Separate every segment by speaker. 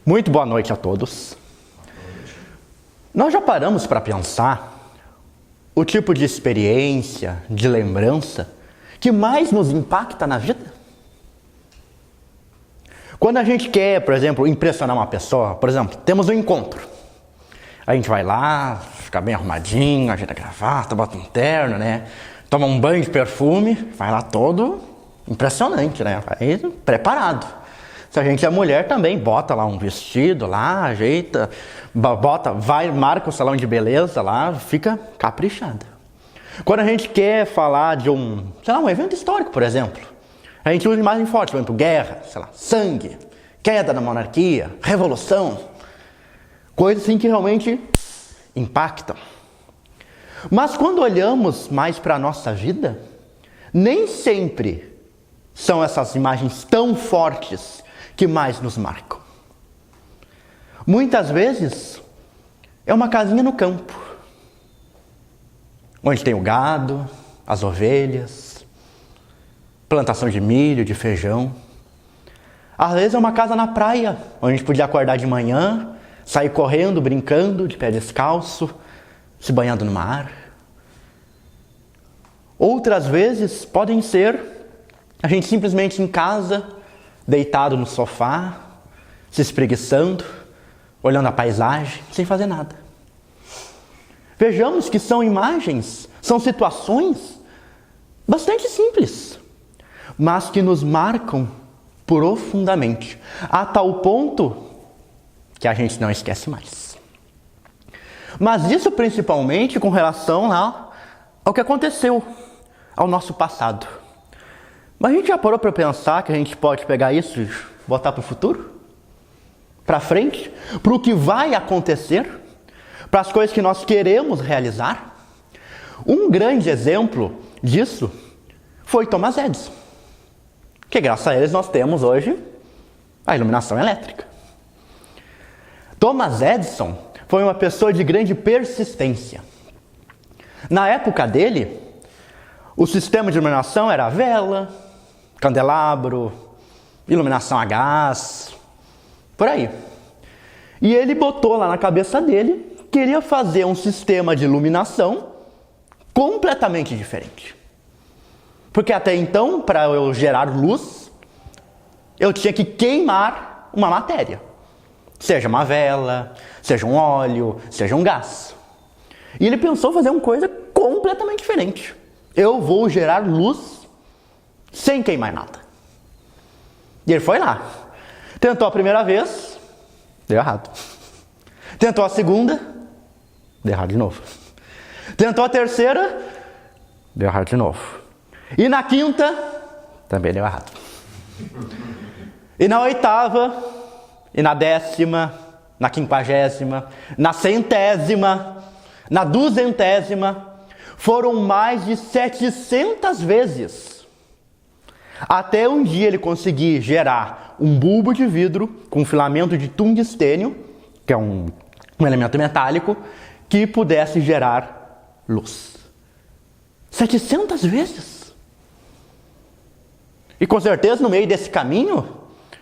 Speaker 1: Muito boa noite a todos. Nós já paramos para pensar o tipo de experiência, de lembrança que mais nos impacta na vida? Quando a gente quer, por exemplo, impressionar uma pessoa, por exemplo, temos um encontro. A gente vai lá, fica bem arrumadinho, ajeita a gravata, bota um terno, né? Toma um banho de perfume, vai lá todo impressionante, né? Vai preparado. Se a gente é mulher também, bota lá um vestido lá, ajeita, bota, vai, marca o salão de beleza lá, fica caprichada. Quando a gente quer falar de um evento histórico, por exemplo, a gente usa imagem forte, por exemplo, guerra, sangue, queda da monarquia, revolução, coisas assim que realmente impactam. Mas quando olhamos mais para a nossa vida, nem sempre são essas imagens tão fortes que mais nos marcam. Muitas vezes é uma casinha no campo, onde tem o gado, as ovelhas, plantação de milho, de feijão. Às vezes é uma casa na praia, onde a gente podia acordar de manhã, sair correndo, brincando, de pé descalço, se banhando no mar. Outras vezes podem ser a gente simplesmente em casa, deitado no sofá, se espreguiçando, olhando a paisagem, sem fazer nada. Vejamos que são imagens, são situações bastante simples, mas que nos marcam profundamente, a tal ponto que a gente não esquece mais. Mas isso principalmente com relação ao que aconteceu, ao nosso passado. Mas a gente já parou para pensar que a gente pode pegar isso e botar para o futuro? Para frente? Para o que vai acontecer? Para as coisas que nós queremos realizar? Um grande exemplo disso foi Thomas Edison. Que graças a eles nós temos hoje a iluminação elétrica. Thomas Edison foi uma pessoa de grande persistência. Na época dele, o sistema de iluminação era vela, candelabro, iluminação a gás, por aí. E ele botou lá na cabeça dele, queria fazer um sistema de iluminação completamente diferente. Porque até então, para eu gerar luz, eu tinha que queimar uma matéria. Seja uma vela, seja um óleo, seja um gás. E ele pensou fazer uma coisa completamente diferente. Eu vou gerar luz sem queimar nada. E ele foi lá. Tentou a primeira vez, deu errado. Tentou a segunda, deu errado de novo. Tentou a terceira, deu errado de novo. E na quinta, também deu errado. E na oitava, e na 10ª, na 50ª, na 100ª, na 200ª, foram mais de 700 vezes. Até um dia ele conseguir gerar um bulbo de vidro com filamento de tungstênio, que é um elemento metálico, que pudesse gerar luz. 700 vezes! E com certeza no meio desse caminho,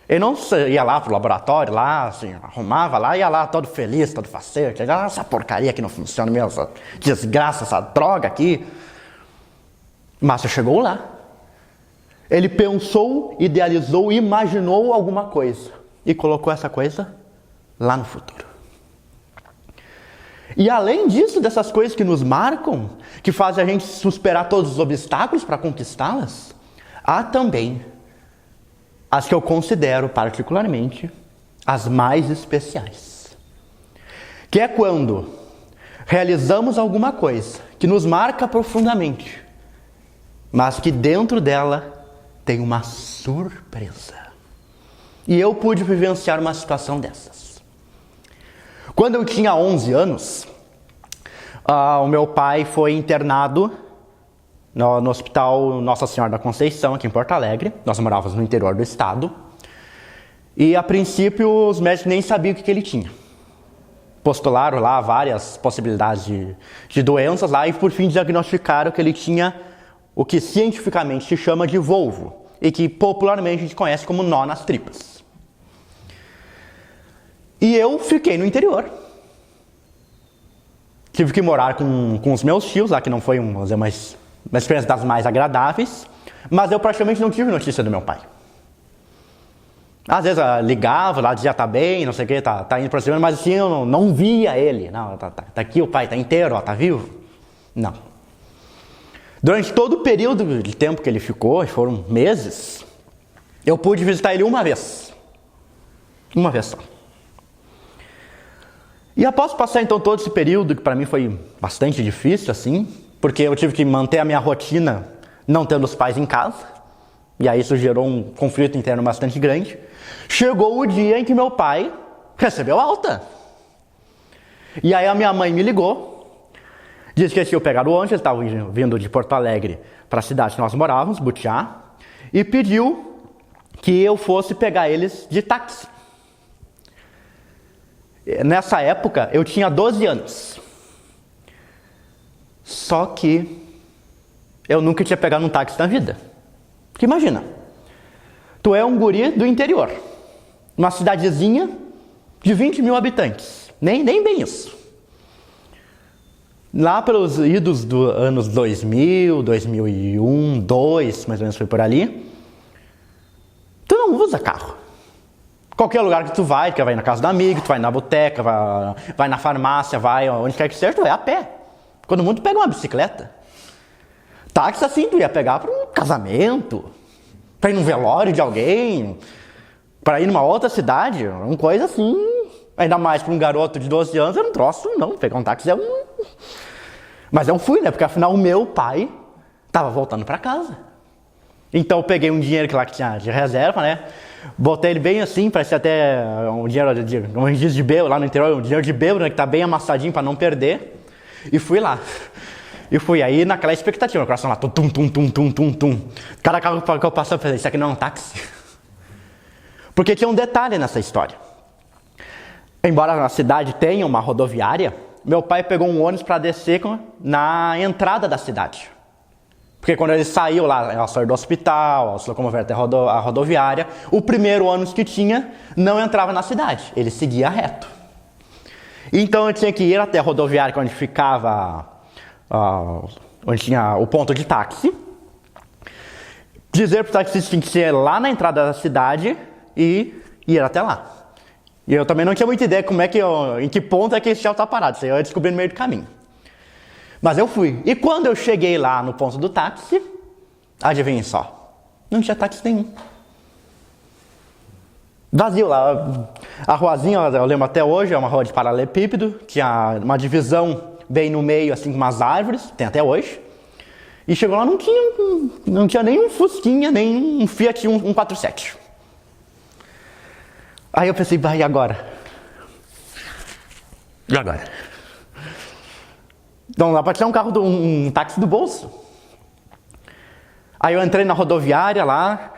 Speaker 1: ele não ia lá pro laboratório, lá, assim, arrumava lá, ia lá todo feliz, todo faceiro, essa porcaria que não funciona mesmo, essa desgraça, essa droga aqui. Mas chegou lá. Ele pensou, idealizou, imaginou alguma coisa e colocou essa coisa lá no futuro. E além disso, dessas coisas que nos marcam, que fazem a gente superar todos os obstáculos para conquistá-las, há também as que eu considero particularmente as mais especiais. Que é quando realizamos alguma coisa que nos marca profundamente, mas que dentro dela tem uma surpresa. E eu pude vivenciar uma situação dessas. Quando eu tinha 11 anos, o meu pai foi internado no Hospital Nossa Senhora da Conceição, aqui em Porto Alegre. Nós morávamos no interior do estado. E a princípio os médicos nem sabiam o que ele tinha. Postularam lá várias possibilidades de doenças lá e por fim diagnosticaram que ele tinha o que cientificamente se chama de volvo e que popularmente a gente conhece como nó nas tripas. E eu fiquei no interior. Tive que morar com os meus tios lá, que não foi uma experiência das mais agradáveis. Mas eu praticamente não tive notícia do meu pai. Às vezes eu ligava, lá dizia, tá bem, não sei o que, tá indo pra cima, mas assim, eu não via ele. Não, tá aqui o pai, tá inteiro, ó, tá vivo. Não. Durante todo o período de tempo que ele ficou, foram meses, eu pude visitar ele uma vez. Uma vez só. E após passar então todo esse período, que para mim foi bastante difícil, assim, porque eu tive que manter a minha rotina não tendo os pais em casa, e aí isso gerou um conflito interno bastante grande, chegou o dia em que meu pai recebeu alta. E aí a minha mãe me ligou, disse que eles tinham pegado o ônibus, eles estavam vindo de Porto Alegre para a cidade que nós morávamos, Butiá, e pediu que eu fosse pegar eles de táxi. Nessa época, eu tinha 12 anos. Só que eu nunca tinha pegado um táxi na vida. Porque imagina, tu é um guri do interior, uma cidadezinha de 20 mil habitantes. Nem bem isso. Lá pelos idos dos anos 2000, 2001, 2002, mais ou menos foi por ali, tu não usa carro. Qualquer lugar que tu vai na casa do amigo, tu vai na boteca, vai na farmácia, vai onde quer que seja, tu vai a pé. Quando muito pega uma bicicleta. Táxi assim, tu ia pegar para um casamento, para ir num velório de alguém, para ir numa outra cidade, uma coisa assim. Ainda mais para um garoto de 12 anos, eu não troço, não. Pegar um táxi é um... Mas eu fui, né? Porque afinal o meu pai estava voltando para casa. Então eu peguei um dinheiro que lá que tinha de reserva, né? Botei ele bem assim, parecia até um dinheiro de bêbado lá no interior, um dinheiro de bêbado, né, que tá bem amassadinho para não perder. E fui lá. E fui aí naquela expectativa, meu coração lá, tum, tum, tum, tum, tum, tum. Cada carro que eu passava, eu falei, isso aqui não é um táxi. Porque tinha um detalhe nessa história. Embora na cidade tenha uma rodoviária, meu pai pegou um ônibus para descer na entrada da cidade. Porque quando ele saiu lá, ela saiu do hospital, ela se locomoveu até a rodoviária, o primeiro ônibus que tinha não entrava na cidade, ele seguia reto. Então eu tinha que ir até a rodoviária, onde ficava, onde tinha o ponto de táxi, dizer para o taxista que tinha que ser lá na entrada da cidade e ir até lá. E eu também não tinha muita ideia em que ponto é que esse carro está parado, isso aí eu ia descobrir no meio do caminho. Mas eu fui. E quando eu cheguei lá no ponto do táxi, adivinhem só, não tinha táxi nenhum. Vazio lá. A ruazinha, eu lembro até hoje, é uma rua de paralelepípedo, tinha uma divisão bem no meio, assim, com umas árvores, tem até hoje. E chegou lá, não tinha nem um Fusquinha, nem um Fiat 147. Aí eu pensei, vai, e agora? E agora? Então dá pra tirar um táxi do bolso. Aí eu entrei na rodoviária lá,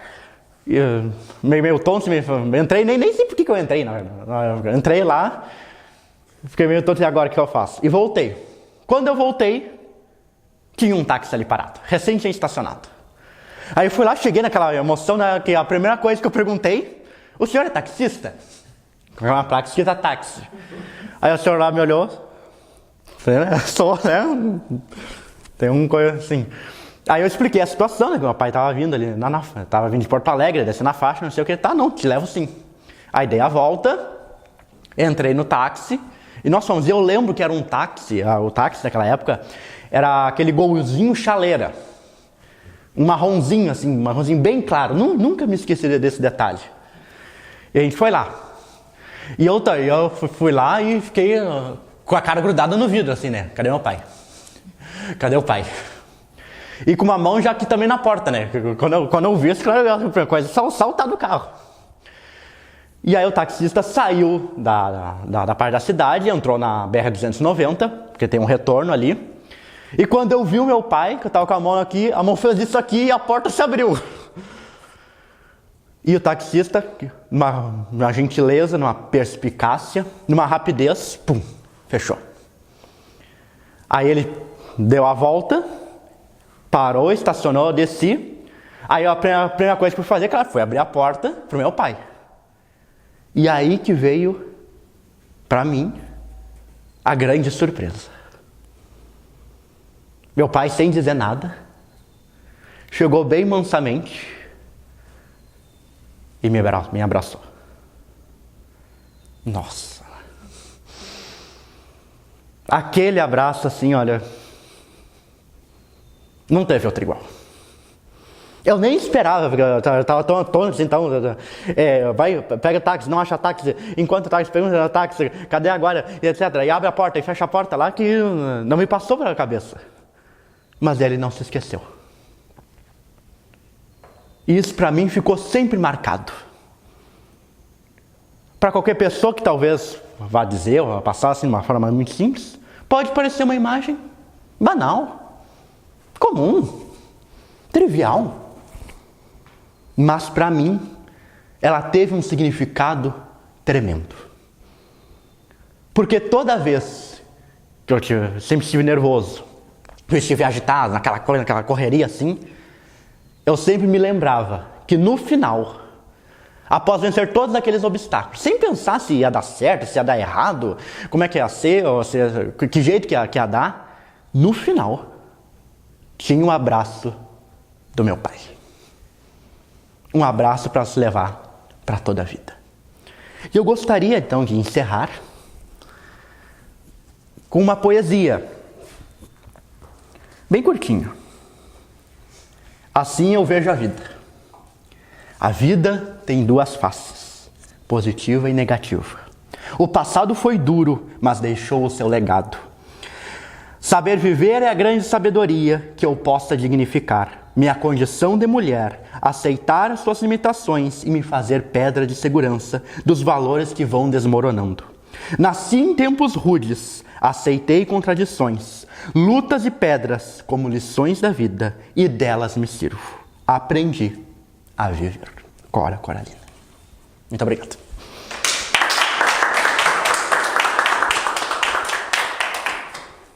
Speaker 1: meio tonto, entrei, nem sei por que eu entrei, na verdade. Entrei lá, fiquei meio tonto, e agora o que eu faço? E voltei. Quando eu voltei, tinha um táxi ali parado, recém tinha estacionado. Aí eu fui lá, cheguei naquela emoção, né, que a primeira coisa que eu perguntei, o senhor é taxista? Com uma placa escrita táxi. Aí o senhor lá me olhou, sou, né? Tem uma coisa assim. Aí eu expliquei a situação, né? Que meu pai tava vindo ali, tava vindo de Porto Alegre, descendo na faixa, não sei o que. Tá, não, te levo sim. Aí dei a volta, entrei no táxi e nós fomos. E eu lembro que era um táxi, o táxi daquela época, era aquele golzinho chaleira. Um marronzinho, assim, um marronzinho bem claro. Nunca me esqueci desse detalhe. E a gente foi lá. E eu fui lá e fiquei com a cara grudada no vidro, assim, né? Cadê meu pai? Cadê o pai? E com uma mão já aqui também na porta, né? Quando eu vi isso, claro, a primeira coisa é saltar do carro. E aí o taxista saiu da parte da cidade, entrou na BR-290, porque tem um retorno ali. E quando eu vi o meu pai, que eu tava com a mão aqui, a mão fez isso aqui e a porta se abriu. E o taxista, numa gentileza, numa perspicácia, numa rapidez, pum, fechou. Aí ele deu a volta, parou, estacionou, eu desci. Aí a primeira coisa que eu fui fazer, claro, foi abrir a porta pro meu pai. E aí que veio para mim, a grande surpresa. Meu pai, sem dizer nada, chegou bem mansamente e me abraçou. Nossa! Aquele abraço assim, olha, não teve outro igual. Eu nem esperava, porque eu estava tão atônito, então, pega táxi, não acha táxi, enquanto o táxi pergunta táxi, cadê agora, e etc. E abre a porta, e fecha a porta lá, que não me passou pela cabeça. Mas ele não se esqueceu. E isso para mim ficou sempre marcado. Para qualquer pessoa que talvez vá dizer, ou vá passar assim de uma forma muito simples, pode parecer uma imagem banal, comum, trivial. Mas para mim, ela teve um significado tremendo. Porque toda vez que eu sempre estive nervoso, que eu estive agitado, naquela correria assim, eu sempre me lembrava que no final, após vencer todos aqueles obstáculos, sem pensar se ia dar certo, se ia dar errado, como é que ia ser, ou que jeito que ia dar, no final, tinha um abraço do meu pai. Um abraço para se levar para toda a vida. E eu gostaria então de encerrar com uma poesia, bem curtinha. Assim eu vejo a vida. A vida tem duas faces, positiva e negativa. O passado foi duro, mas deixou o seu legado. Saber viver é a grande sabedoria que eu possa dignificar. Minha condição de mulher, aceitar suas limitações e me fazer pedra de segurança dos valores que vão desmoronando. Nasci em tempos rudes, aceitei contradições, lutas e pedras como lições da vida e delas me sirvo. Aprendi a viver. Cora Coralina. Muito obrigado.